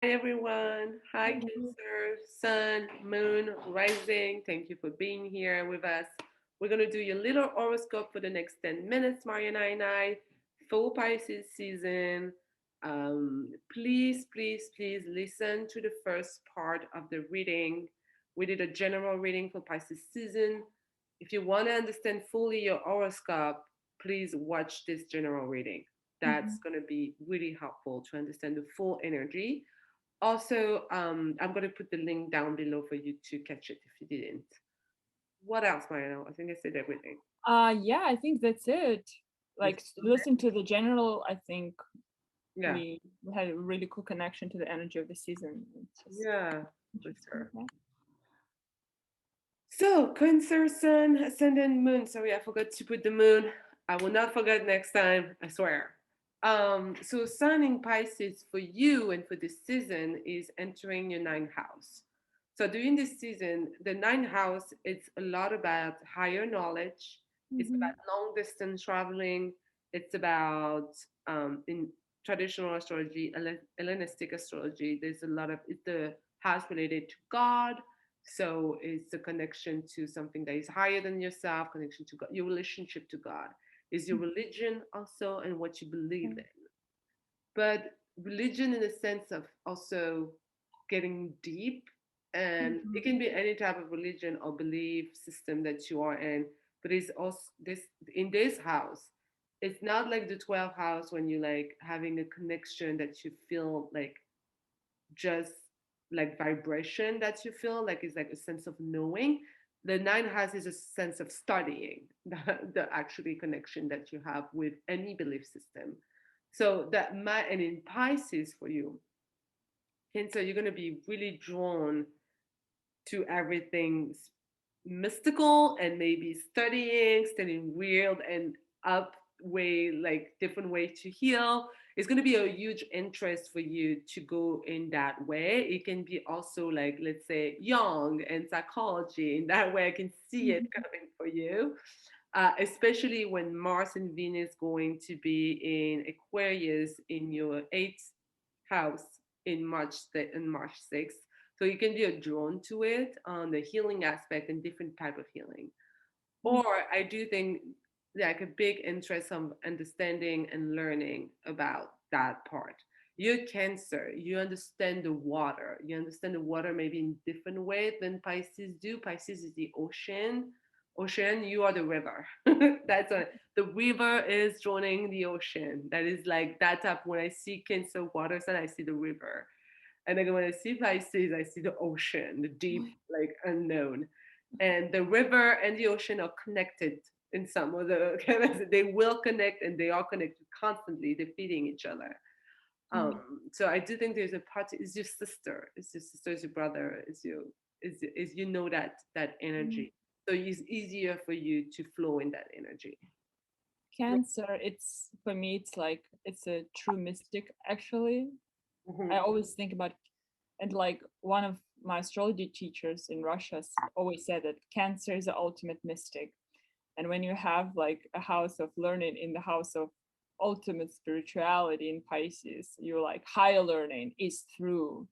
Hi everyone. Hi Mhm. Cancer, Sun, Moon, Rising. Thank you for being here with us. We're going to do your little horoscope for the next 10 minutes, Mariana and I. Full Pisces season. Please listen to the first part of the reading. We did a general reading for Pisces season. If you want to understand fully your horoscope, please watch this general reading. That's Mhm. going to be really helpful to understand the full energy. Also, I'm going to put the link down below for you to catch it if you didn't. What else, Mariano? I think I said everything. Yeah, I think that's it. This, Like listen to the general, I think yeah, we had a really cool connection to the energy of the season. It's just yeah, for interesting. sure. Yeah. So, Cancer, Sun, Ascendant, Moon. Sorry, I forgot to put the moon. I will not forget next time, I swear. So Sun in Pisces for you and for this season is entering your ninth house. So during this season, the ninth house, it's a lot about higher knowledge. It's Mm-hmm. about long distance traveling. It's about in traditional astrology, Hellenistic astrology. There's a lot of it's the house related to God, so it's a connection to something that is higher than yourself, connection to God, your relationship to God. Is your religion also and what you believe in. But religion in the sense of also getting deep, and it Mm-hmm. can be any type of religion or belief system that you are in, but it's also this in this house. It's not like the 12th house when you like having a connection that you feel like just like vibration that you feel like is like a sense of knowing. The nine house is a sense of studying the actually connection that you have with any belief system. So that might, and in Pisces for you, Cancer, you're going to be really drawn to everything mystical and maybe studying weird and up way, like different ways to heal. It's going to be a huge interest for you to go in that way. It can be also like, let's say, young and psychology. In that way, I can see it Mm-hmm. coming for you, especially when Mars and Venus going to be in Aquarius in your eighth house in March 6th. So you can be drawn to it on the healing aspect and different type of healing. Or I do think like a big interest of understanding and learning about that part. You're Cancer. You understand the water. You understand the water maybe in different way than Pisces do. Pisces is the ocean. Ocean, you are the river. That's a the river is joining the ocean. That is like that type. When I see Cancer water sign, I see the river. And then when I see Pisces, I see the ocean, the deep, like unknown. And the river and the ocean are connected in some of the they will connect and they are connected constantly, they're feeding each other. So I do think there's a part is your sister, it's your sister, is your brother, is you know that Mm-hmm. energy. So it's easier for you to flow in that energy. Cancer, it's for me, it's like it's a true mystic actually. I Mhm. always think about and like one of my astrology teachers in Russia always said that Cancer is the ultimate mystic. And when you have like a house of learning in the house of ultimate spirituality in Pisces, you're like higher learning is through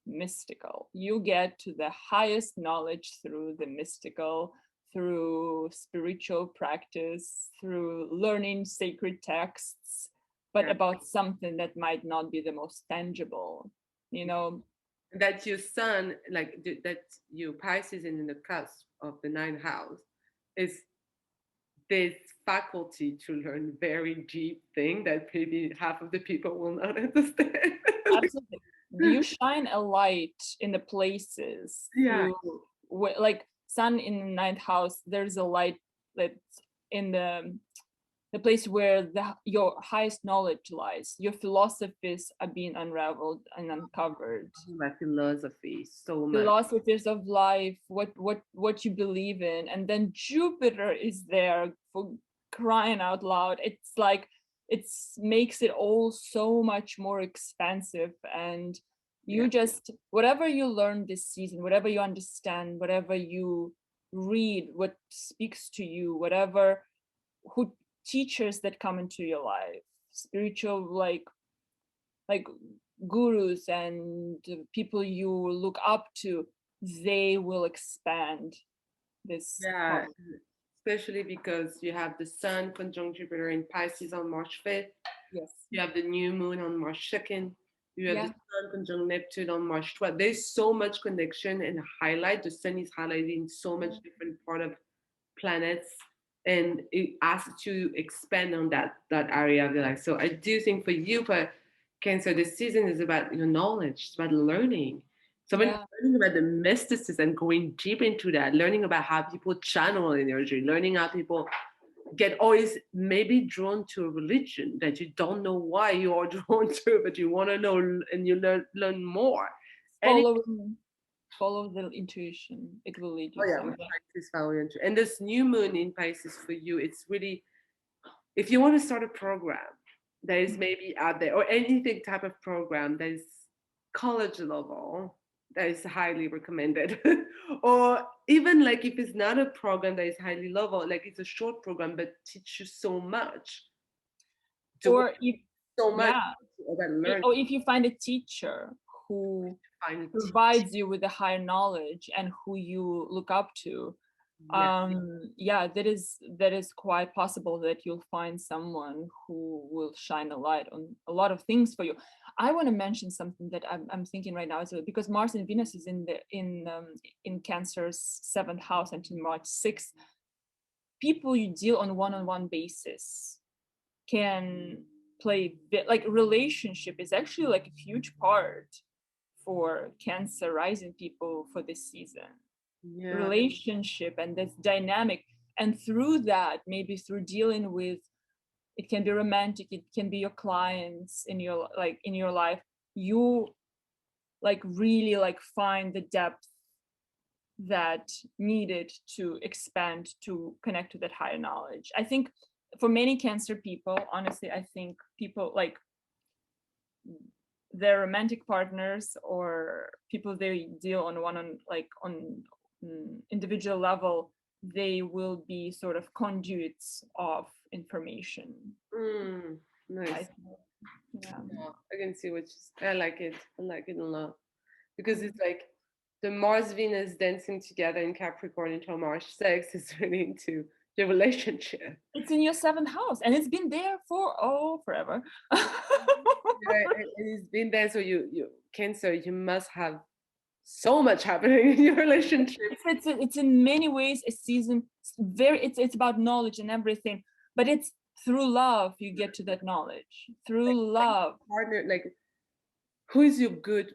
mystical. You get to the highest knowledge through the mystical, through spiritual practice, through learning sacred texts, but Yeah. about something that might not be the most tangible. You know, That your sun, like that your Pisces in the cusp of the ninth house, is this faculty to learn very deep thing that maybe half of the people will not understand. absolutely. You shine a light in the places Yeah, through, like sun in the ninth house. There's a light that's in the place where your highest knowledge lies. Your philosophies are being unraveled and uncovered. my philosophy so much. Philosophies of life, what you believe in, and then Jupiter is there for crying out loud. It's like it makes it all so much more expansive, and Yeah, you just whatever you learn this season, whatever you understand, whatever you read, what speaks to you, whatever who teachers that come into your life, spiritual like gurus and people you look up to, they will expand this Yeah, part. especially because you have the Sun conjunct Jupiter in Pisces on March 5th. Yes. You have the new moon on March 2nd. You have the Yeah. Sun conjunct Neptune on March 12th. There's so much connection and highlight. The Sun is highlighting so much different part of planets, and it asks you to expand on that area of your life. So I do think for you, for Cancer, this season is about your knowledge. It's about learning. So when Yeah. learning about the mysticism and going deep into that, learning about how people channel energy, learning how people get always maybe drawn to a religion that you don't know why you are drawn to, but you want to know and you learn more. And it, Follow the intuition. It will lead oh you yeah, with somewhere. Pisces, Valerie, and this new moon in Pisces for you, it's really if you want to start a program that is maybe out there or anything type of program that is college level, that is highly recommended. Or even like if it's not a program that is highly level, like it's a short program but teach you so much to Or if, so much yeah, about learning. or if you find a teacher who Find a teacher. provides you with the higher knowledge and who you look up to, Yeah. yeah, that is quite possible that you'll find someone who will shine a light on a lot of things for you. I want to mention something that I'm thinking right now is because Mars and Venus is in Cancer's seventh house until March 6th. People you deal on one-on-one basis can play like relationship is actually like a huge part for Cancer rising people for this season. Yeah. Relationship and this dynamic, and through that, maybe through dealing with, it can be romantic, it can be your clients in your like in your life, you like really like find the depth that needed to expand to connect to that higher knowledge. I think for many Cancer people, honestly, I think people like their romantic partners or people they deal on one on like on individual level, they will be sort of conduits of information. Mm, I nice. think, yeah. Yeah, I can see what I like it. I like it a lot because it's like the Mars Venus dancing together in Capricorn until March 6th is really into the relationship. It's in your seventh house and it's been there for forever. Yeah, it's been there, so you Cancer, you must have so much happening in your relationship. It's in many ways a season. It's about knowledge and everything, but it's through love you get to that knowledge. Through Like love. partner, like who is your good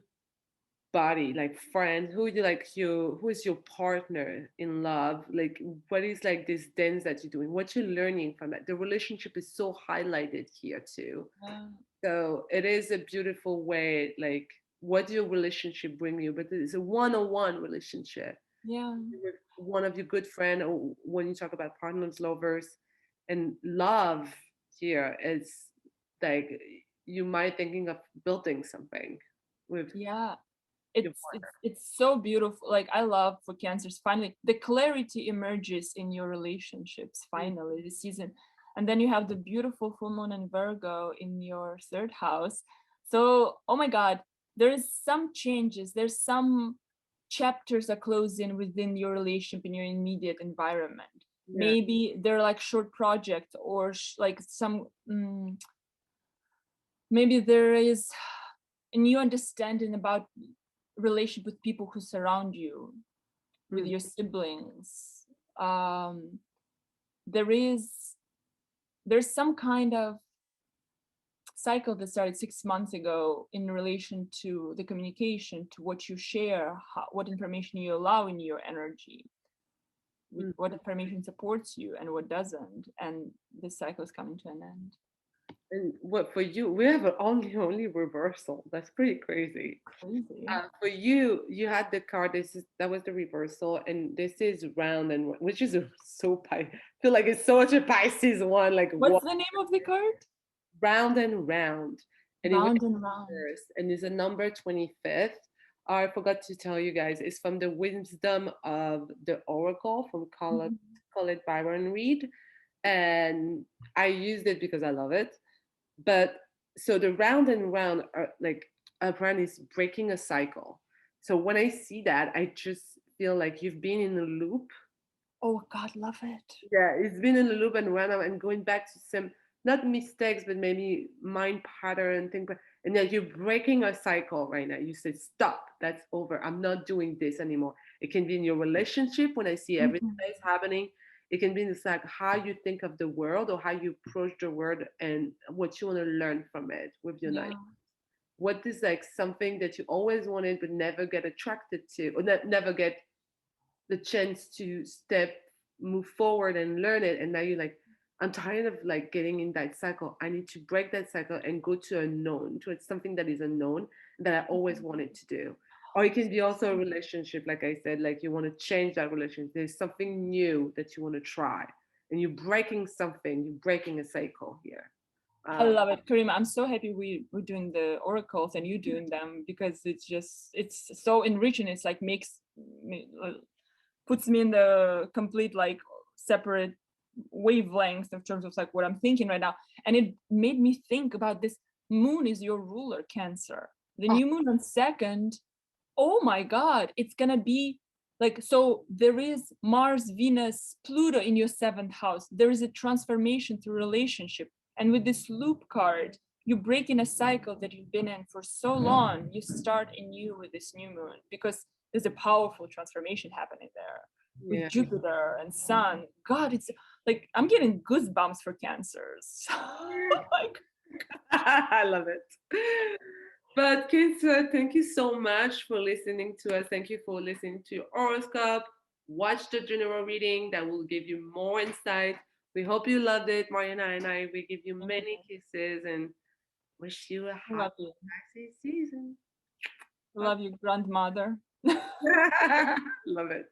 body, like friend? Who you like you? Who is your partner in love? Like what is like this dance that you're doing? What you're learning from it? The relationship is so highlighted here too. Yeah. So it is a beautiful way, like what do your relationship bring you? But it's a one-on-one relationship Yeah. with one of your good friend, or when you talk about partners, lovers, and love here is like you might thinking of building something with Yeah. your It's so beautiful. Like I love for Cancers, finally the clarity emerges in your relationships partner. finally this season. And then you have the beautiful full moon in Virgo in your third house. So oh my god, there's some changes, there's some chapters are closing within your relationship in your immediate environment. Yeah. Maybe they're like short projects or like some maybe there is a new understanding about relationship with people who surround you, with Mm. your siblings. um, there is there's some kind of cycle that started 6 months ago in relation to the communication, to what you share, what information you allow in your energy, Mm. what information supports you and what doesn't, and this cycle is coming to an end. And what for you? We have an only reversal. That's pretty crazy. Crazy. For you, you had the card. That was the reversal, and this is round and which is so I feel like it's such a Pisces one, like What's what the name of the card? round and round, and it went Round and round. first, and it's a number 25th. I forgot to tell you guys, it's from the Wisdom of the Oracle from Colette Byron Reed, and I used it because I love it. But so the round and round are like brand is breaking a cycle. So when I see that, I just feel like you've been in a loop. Oh God, love it. Yeah, it's been in a loop and random and going back to some not mistakes, but maybe mind pattern thing. And then you're breaking a cycle right now. You say, stop, that's over. I'm not doing this anymore. It can be in your relationship when I see everything Mhm. that is happening. It can be in this like how you think of the world or how you approach the world and what you want to learn from it with your night. Yeah. What is like something that you always wanted but never get attracted to or never get the chance to move forward and learn it, and now you're like, I'm tired of like getting in that cycle. I need to break that cycle and go to unknown, to something that is unknown that I always wanted to do. Or it can be also a relationship, like I said, like you want to change that relationship. There's something new that you want to try, and you're breaking something. You're breaking a cycle here. I Um, love it, Karima. I'm so happy we're doing the oracles and you doing them because it's so enriching. It's like makes me puts me in the complete like separate wavelengths in terms of like what I'm thinking right now. And it made me think about this. Moon is your ruler, Cancer. The oh, new moon on second, oh my God, it's gonna be like, so there is Mars, Venus, Pluto in your seventh house. There is a transformation through relationship. And with this loop card, you break in a cycle that you've been in for so long. You start anew with this new moon because there's a powerful transformation happening there with yeah, Jupiter and Sun. God, it's like I'm getting goosebumps for cancers. Like, I love it. But kids, thank you so much for listening to us. Thank you for listening to Horoscope. Watch the general reading that will give you more insight. We hope you loved it. Mariana and I, we give you many kisses and wish you a I happy love you. Pisces season. I love you, grandmother. Love it.